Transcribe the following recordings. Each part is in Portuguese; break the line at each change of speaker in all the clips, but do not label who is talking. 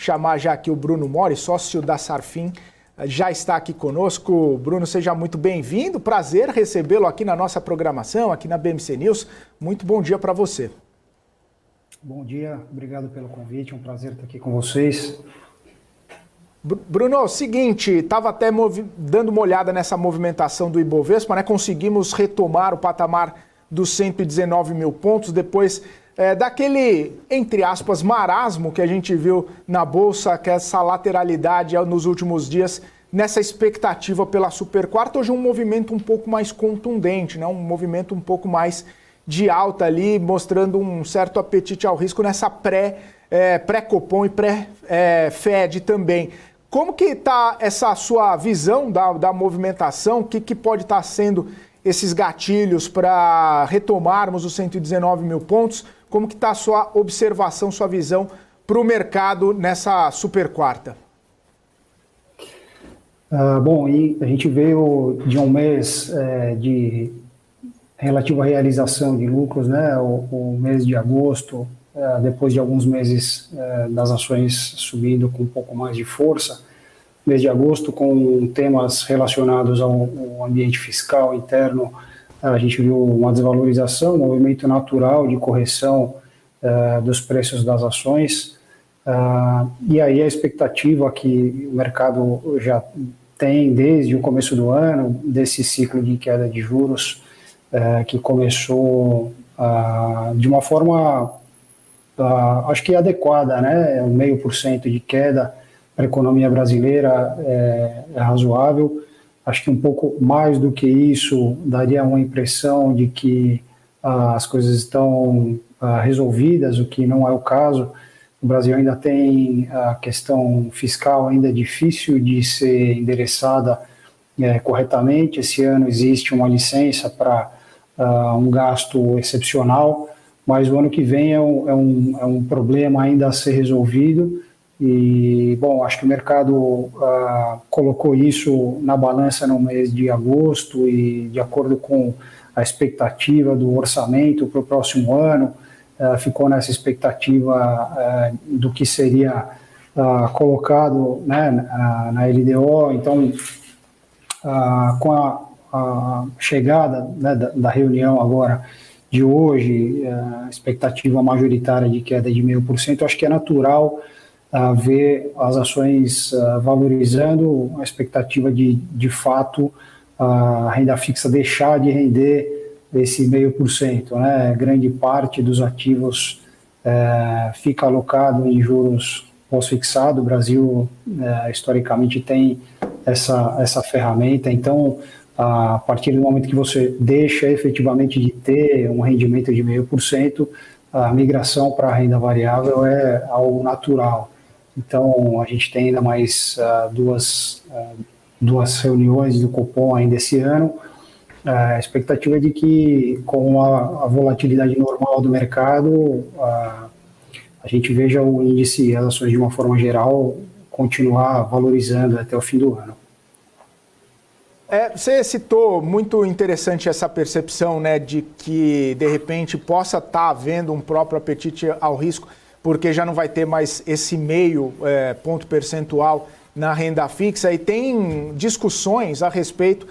chamar já aqui o Bruno Mori, sócio da Sarfin, já está aqui conosco. Bruno, seja muito bem-vindo. Prazer recebê-lo aqui na nossa programação, aqui na BMC News. Muito bom dia para você.
Bom dia, obrigado pelo convite, um prazer estar aqui com vocês.
Bruno, é o seguinte, estava até dando uma olhada nessa movimentação do Ibovespa, né? Conseguimos retomar o patamar dos 119 mil pontos depois daquele, entre aspas, marasmo que a gente viu na Bolsa, que é essa lateralidade nos últimos dias, nessa expectativa pela super quarta. Hoje um movimento um pouco mais contundente, né? Um movimento um pouco mais de alta ali, mostrando um certo apetite ao risco nessa pré-Copom e pré-Fed também. Como que está essa sua visão da movimentação? O que pode estar sendo esses gatilhos para retomarmos os 119 mil pontos? Como que está a sua observação, sua visão para o mercado nessa super quarta?
Bom, e a gente veio de um mês de relativa realização de lucros, né? O mês de agosto, depois de alguns meses das ações subindo com um pouco mais de força, mês de agosto com temas relacionados ao ambiente fiscal interno, a gente viu uma desvalorização, um movimento natural de correção dos preços das ações, e aí a expectativa que o mercado já tem desde o começo do ano, desse ciclo de queda de juros, que começou de uma forma acho que adequada, né? 0,5% de queda para a economia brasileira é razoável. Acho que um pouco mais do que isso daria uma impressão de que as coisas estão resolvidas, o que não é o caso. O Brasil ainda tem a questão fiscal ainda difícil de ser endereçada corretamente. Esse ano existe uma licença para um gasto excepcional, mas o ano que vem é um problema ainda a ser resolvido. E, bom, acho que o mercado colocou isso na balança no mês de agosto e, de acordo com a expectativa do orçamento para o próximo ano, ficou nessa expectativa do que seria colocado, né, na LDO. Então, com a chegada, né, da reunião agora de hoje, a expectativa majoritária de queda de 0,5%, acho que é natural ver as ações valorizando, a expectativa de fato, a renda fixa deixar de render esse 0,5%, né? Grande parte dos ativos fica alocado em juros pós-fixado. O Brasil, historicamente, tem essa ferramenta. Então, a partir do momento que você deixa efetivamente de ter um rendimento de 0,5%, a migração para a renda variável é algo natural. Então, a gente tem ainda mais duas reuniões do Copom ainda esse ano. A expectativa é de que, com a volatilidade normal do mercado, a gente veja o índice e as ações, de uma forma geral, continuar valorizando até o fim do ano.
Você citou, muito interessante essa percepção, né, de que, de repente, possa estar havendo um próprio apetite ao risco, porque já não vai ter mais esse meio ponto percentual na renda fixa, e tem discussões a respeito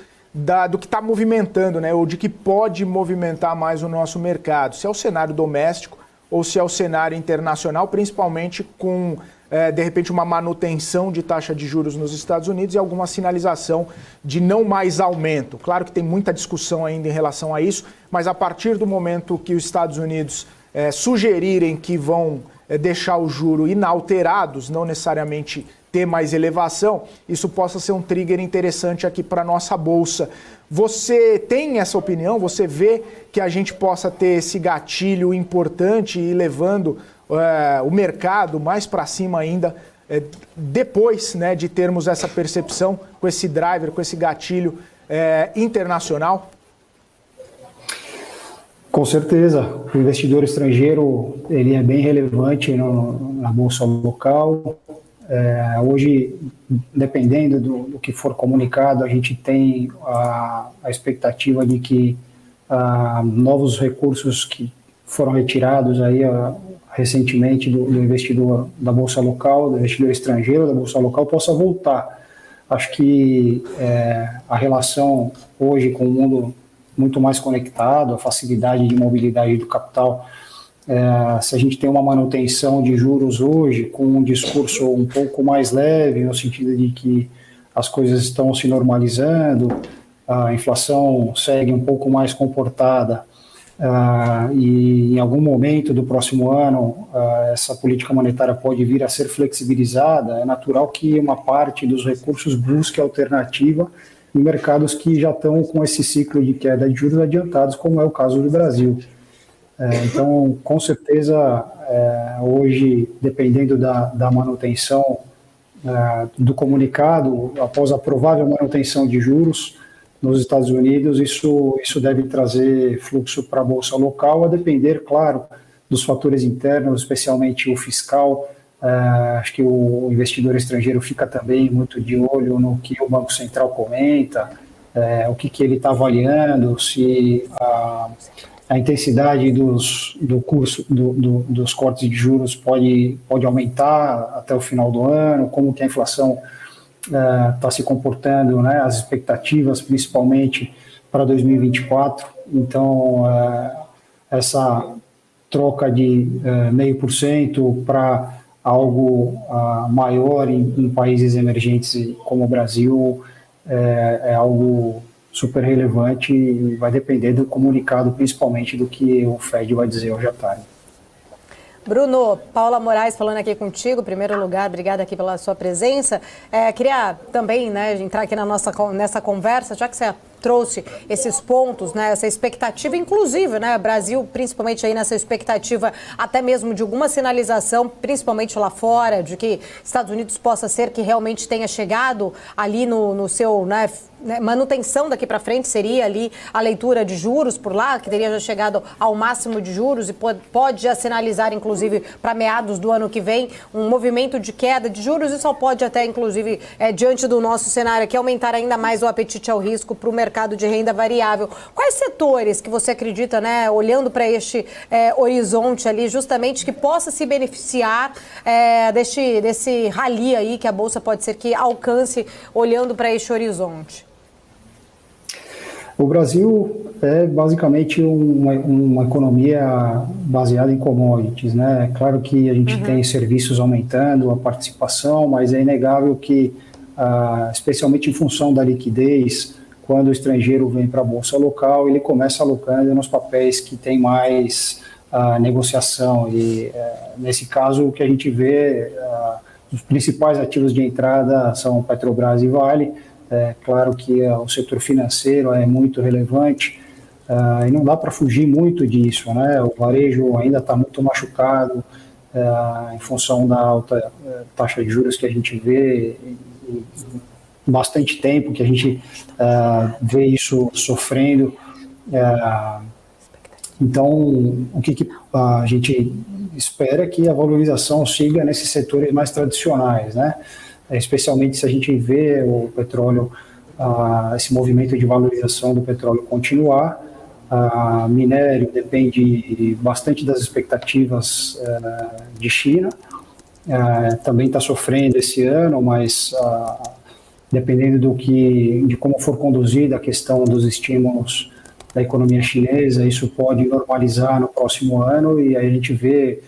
do que está movimentando, né, ou de que pode movimentar mais o nosso mercado, se é o cenário doméstico ou se é o cenário internacional, principalmente com, de repente, uma manutenção de taxa de juros nos Estados Unidos e alguma sinalização de não mais aumento. Claro que tem muita discussão ainda em relação a isso, mas a partir do momento que os Estados Unidos sugerirem que vão deixar o juro inalterados, não necessariamente ter mais elevação, isso possa ser um trigger interessante aqui para a nossa Bolsa. Você tem essa opinião? Você vê que a gente possa ter esse gatilho importante e levando o mercado mais para cima ainda, depois, né, de termos essa percepção com esse driver, com esse gatilho internacional?
Com certeza, o investidor estrangeiro ele é bem relevante na bolsa local. Hoje, dependendo do que for comunicado, a gente tem a expectativa de que novos recursos que foram retirados aí recentemente do investidor da Bolsa Local, do investidor estrangeiro da Bolsa Local, possa voltar. Acho que a relação hoje com o mundo muito mais conectado, a facilidade de mobilidade do capital, se a gente tem uma manutenção de juros hoje, com um discurso um pouco mais leve, no sentido de que as coisas estão se normalizando, a inflação segue um pouco mais comportada, e em algum momento do próximo ano essa política monetária pode vir a ser flexibilizada, é natural que uma parte dos recursos busque alternativa em mercados que já estão com esse ciclo de queda de juros adiantados, como é o caso do Brasil. Então, com certeza, hoje, dependendo da manutenção do comunicado, após a provável manutenção de juros nos Estados Unidos, isso deve trazer fluxo para a Bolsa Local, a depender, claro, dos fatores internos, especialmente o fiscal. Acho que o investidor estrangeiro fica também muito de olho no que o Banco Central comenta, o que ele está avaliando, se a intensidade dos cortes de juros pode aumentar até o final do ano, como que a inflação está se comportando, né, as expectativas, principalmente para 2024. Então, essa troca de 0,5% para algo maior em países emergentes como o Brasil é algo super relevante e vai depender do comunicado, principalmente do que o Fed vai dizer hoje à tarde.
Bruno, Paula Moraes falando aqui contigo, em primeiro lugar, obrigada aqui pela sua presença. Queria também, né, entrar aqui nessa conversa, já que você trouxe esses pontos, né, essa expectativa, inclusive, né, Brasil, principalmente aí nessa expectativa até mesmo de alguma sinalização, principalmente lá fora, de que Estados Unidos possa ser que realmente tenha chegado ali no seu, né, manutenção daqui para frente, seria ali a leitura de juros por lá, que teria já chegado ao máximo de juros e pode já sinalizar, inclusive, para meados do ano que vem, um movimento de queda de juros e só pode até, inclusive, diante do nosso cenário aqui, aumentar ainda mais o apetite ao risco para o mercado de renda variável. Quais setores que você acredita, né, olhando para este horizonte ali, justamente que possa se beneficiar desse rally aí que a Bolsa pode ser que alcance olhando para este horizonte?
O Brasil é basicamente uma economia baseada em commodities, né? É claro que a gente tem serviços aumentando, a participação, mas é inegável que, especialmente em função da liquidez, quando o estrangeiro vem para a Bolsa Local, ele começa alocando nos papéis que tem mais negociação. E, nesse caso, o que a gente vê, os principais ativos de entrada são Petrobras e Vale. É claro que o setor financeiro é muito relevante e não dá para fugir muito disso, né? O varejo ainda está muito machucado em função da alta taxa de juros que a gente vê bastante tempo que a gente vê isso sofrendo. Então, o que a gente espera é que a valorização siga nesses setores mais tradicionais, né? Especialmente se a gente vê o petróleo, esse movimento de valorização do petróleo continuar. Minério depende bastante das expectativas de China, também está sofrendo esse ano, mas dependendo de como for conduzida a questão dos estímulos da economia chinesa, isso pode normalizar no próximo ano e aí a gente vê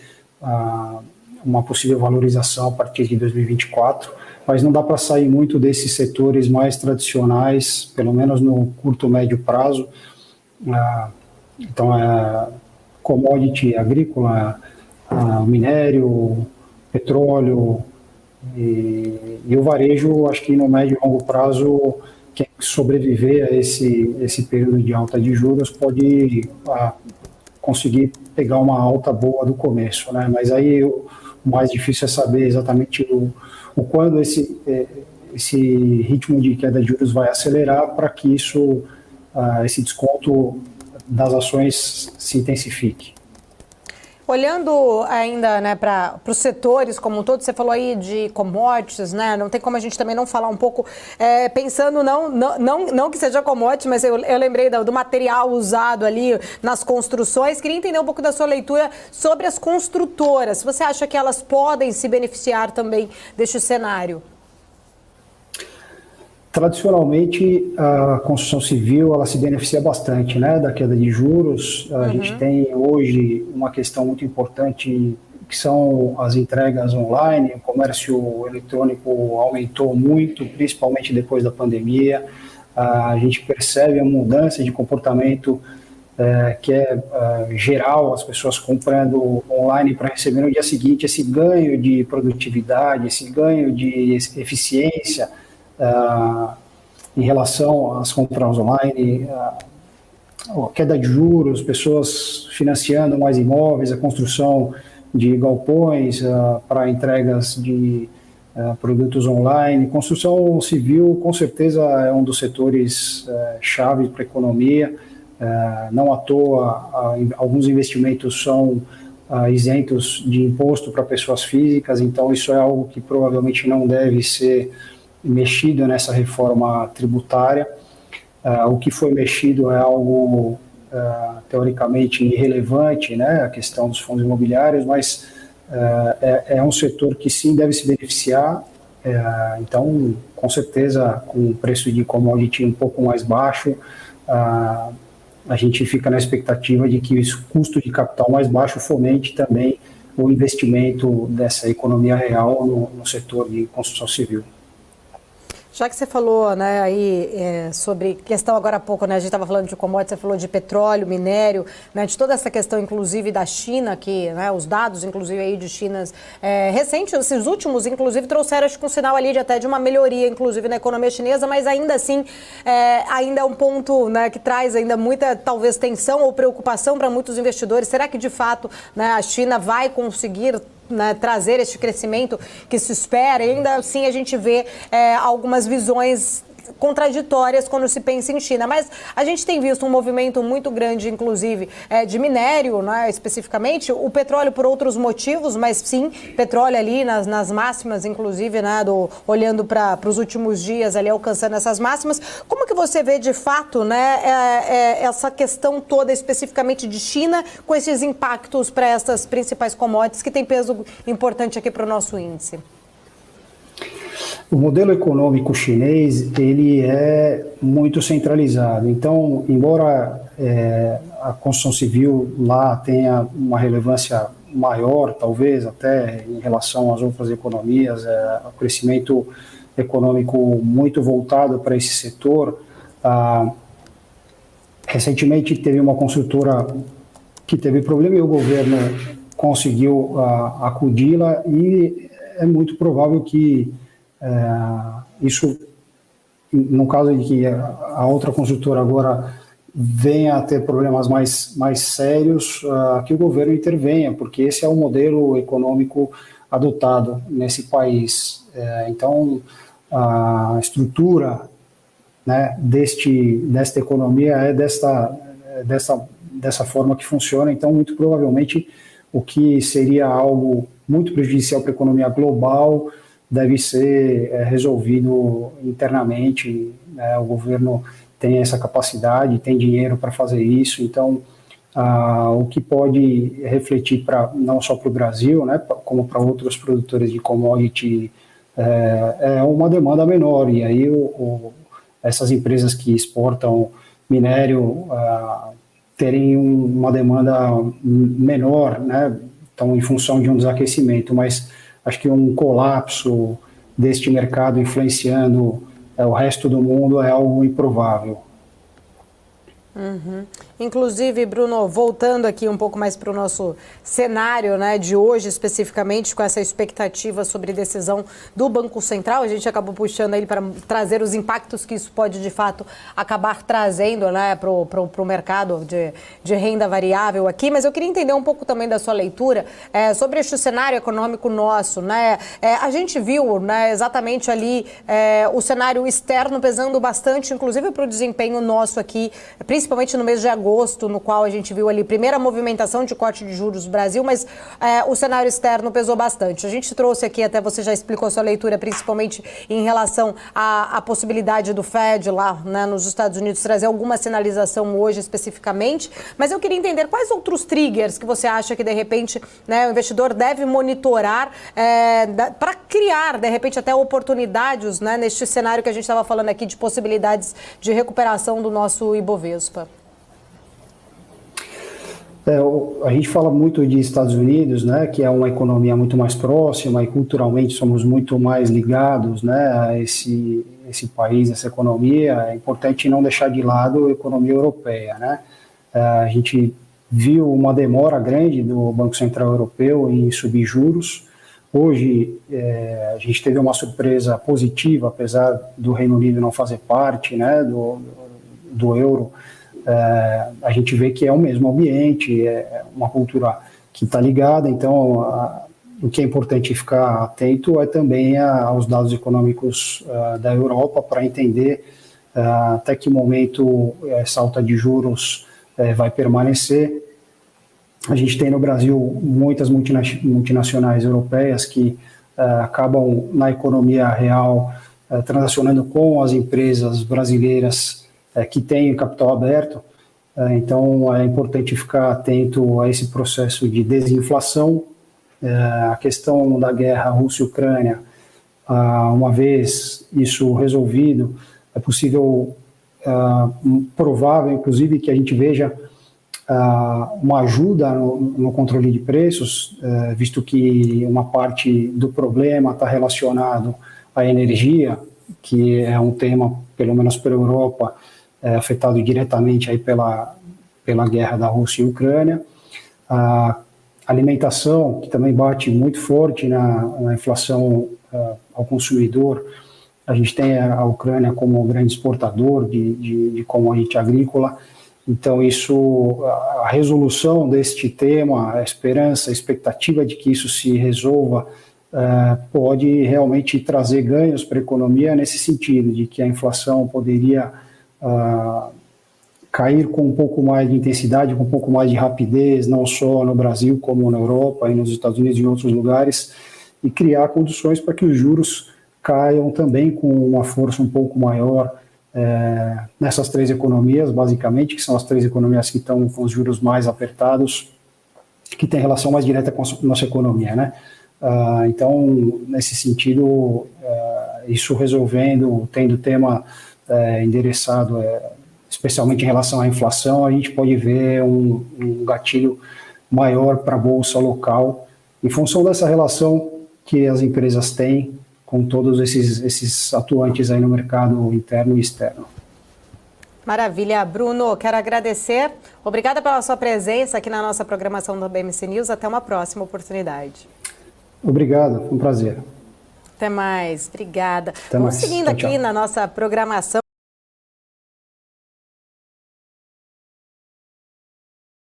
uma possível valorização a partir de 2024, mas não dá para sair muito desses setores mais tradicionais, pelo menos no curto, médio prazo. Então, commodity agrícola, minério, petróleo e o varejo, acho que no médio e longo prazo, quem sobreviver a esse período de alta de juros pode conseguir pegar uma alta boa do começo, né? Mas aí o mais difícil é saber exatamente o quando esse ritmo de queda de juros vai acelerar para que esse desconto das ações se intensifique.
Olhando ainda, né, para os setores como um todo, você falou aí de commodities, né? Não tem como a gente também não falar um pouco, pensando não que seja commodity, mas eu lembrei do material usado ali nas construções. Queria entender um pouco da sua leitura sobre as construtoras. Você acha que elas podem se beneficiar também deste cenário?
Tradicionalmente, a construção civil ela se beneficia bastante, né, da queda de juros. A gente tem hoje uma questão muito importante que são as entregas online. O comércio eletrônico aumentou muito, principalmente depois da pandemia. A gente percebe a mudança de comportamento que é geral, as pessoas comprando online para receber no dia seguinte. Esse ganho de produtividade, esse ganho de eficiência em relação às compras online, a queda de juros, pessoas financiando mais imóveis, a construção de galpões para entregas de produtos online. Construção civil, com certeza, é um dos setores chave para a economia. Não à toa, alguns investimentos são isentos de imposto para pessoas físicas, então isso é algo que provavelmente não deve ser mexido nessa reforma tributária. O que foi mexido é algo teoricamente irrelevante, né, a questão dos fundos imobiliários, mas é um setor que sim deve se beneficiar. Então, com certeza, com o preço de commodity um pouco mais baixo, a gente fica na expectativa de que o custo de capital mais baixo fomente também o investimento dessa economia real no setor de construção civil.
Já que você falou, né, aí sobre questão agora há pouco, né, a gente estava falando de commodities, você falou de petróleo, minério, né, de toda essa questão, inclusive, da China, que, né, os dados, inclusive, aí de China recentes, esses últimos, inclusive, trouxeram, acho que um sinal ali até de uma melhoria, inclusive, na economia chinesa, mas ainda assim, ainda é um ponto, né, que traz ainda muita, talvez, tensão ou preocupação para muitos investidores. Será que, de fato, né, a China vai conseguir, né, trazer este crescimento que se espera? E ainda assim a gente vê algumas visões contraditórias quando se pensa em China, mas a gente tem visto um movimento muito grande, inclusive, de minério, né, especificamente, o petróleo por outros motivos, mas sim, petróleo ali nas máximas, inclusive, né, olhando para os últimos dias ali, alcançando essas máximas. Como que você vê, de fato, né, essa questão toda, especificamente de China, com esses impactos para essas principais commodities que tem peso importante aqui para o nosso índice?
O modelo econômico chinês, ele é muito centralizado. Então, embora a construção civil lá tenha uma relevância maior, talvez, até em relação às outras economias, o crescimento econômico muito voltado para esse setor. Recentemente teve uma construtora que teve problema e o governo conseguiu acudi-la, e é muito provável que isso, no caso de que a outra construtora agora venha a ter problemas mais sérios, que o governo intervenha, porque esse é o modelo econômico adotado nesse país. Então, a estrutura, né, desta economia é dessa forma que funciona. Então, muito provavelmente, o que seria algo muito prejudicial para a economia global deve ser resolvido internamente, né? O governo tem essa capacidade, tem dinheiro para fazer isso. Então, o que pode refletir não só para o Brasil, né, como para outros produtores de commodity, é uma demanda menor. E aí essas empresas que exportam minério terem uma demanda menor, né, então, em função de um desaquecimento, mas acho que um colapso deste mercado influenciando o resto do mundo é algo improvável.
Inclusive, Bruno, voltando aqui um pouco mais para o nosso cenário, né, de hoje, especificamente, com essa expectativa sobre decisão do Banco Central, a gente acabou puxando ele para trazer os impactos que isso pode, de fato, acabar trazendo, né, para o mercado de renda variável aqui, mas eu queria entender um pouco também da sua leitura sobre este cenário econômico nosso, né? A gente viu, né, exatamente ali o cenário externo pesando bastante, inclusive para o desempenho nosso aqui, principalmente no mês de agosto, agosto, no qual a gente viu ali primeira movimentação de corte de juros do Brasil, mas o cenário externo pesou bastante. A gente trouxe aqui, até você já explicou a sua leitura, principalmente em relação à possibilidade do Fed lá, né, nos Estados Unidos trazer alguma sinalização hoje especificamente, mas eu queria entender quais outros triggers que você acha que de repente, né, o investidor deve monitorar para criar de repente até oportunidades, né, neste cenário que a gente estava falando aqui de possibilidades de recuperação do nosso Ibovespa.
A gente fala muito de Estados Unidos, né, que é uma economia muito mais próxima e culturalmente somos muito mais ligados, né, a esse país, essa economia. É importante não deixar de lado a economia europeia, né? A gente viu uma demora grande do Banco Central Europeu em subir juros. Hoje, a gente teve uma surpresa positiva, apesar do Reino Unido não fazer parte, né, do euro. A gente vê que é o mesmo ambiente, é uma cultura que está ligada, então o que é importante ficar atento é também aos dados econômicos da Europa para entender até que momento essa alta de juros vai permanecer. A gente tem no Brasil muitas multinacionais europeias que acabam na economia real transacionando com as empresas brasileiras que têm capital aberto. Então é importante ficar atento a esse processo de desinflação. A questão da guerra Rússia-Ucrânia, uma vez isso resolvido, é possível, provável inclusive, que a gente veja uma ajuda no controle de preços, visto que uma parte do problema está relacionado à energia, que é um tema, pelo menos pela Europa, afetado diretamente aí pela guerra da Rússia e Ucrânia. A alimentação, que também bate muito forte na inflação ao consumidor. A gente tem a Ucrânia como grande exportador de commodity agrícola. Então, a resolução deste tema, a esperança, a expectativa de que isso se resolva, pode realmente trazer ganhos para a economia nesse sentido, de que a inflação poderia cair com um pouco mais de intensidade, com um pouco mais de rapidez, não só no Brasil, como na Europa e nos Estados Unidos e em outros lugares, e criar condições para que os juros caiam também com uma força um pouco maior nessas três economias, basicamente, que são as três economias que estão com os juros mais apertados, que tem relação mais direta com a nossa economia, né? Então, nesse sentido, isso resolvendo, tendo tema endereçado, especialmente em relação à inflação, a gente pode ver um gatilho maior para a bolsa local, em função dessa relação que as empresas têm com todos esses atuantes aí no mercado interno e externo.
Maravilha, Bruno, quero agradecer. Obrigada pela sua presença aqui na nossa programação do BMC News. Até uma próxima oportunidade.
Obrigado, foi um prazer.
Até mais, obrigada.
Até
Vamos
mais.
seguindo
Tchau,
aqui
tchau.
na nossa programação.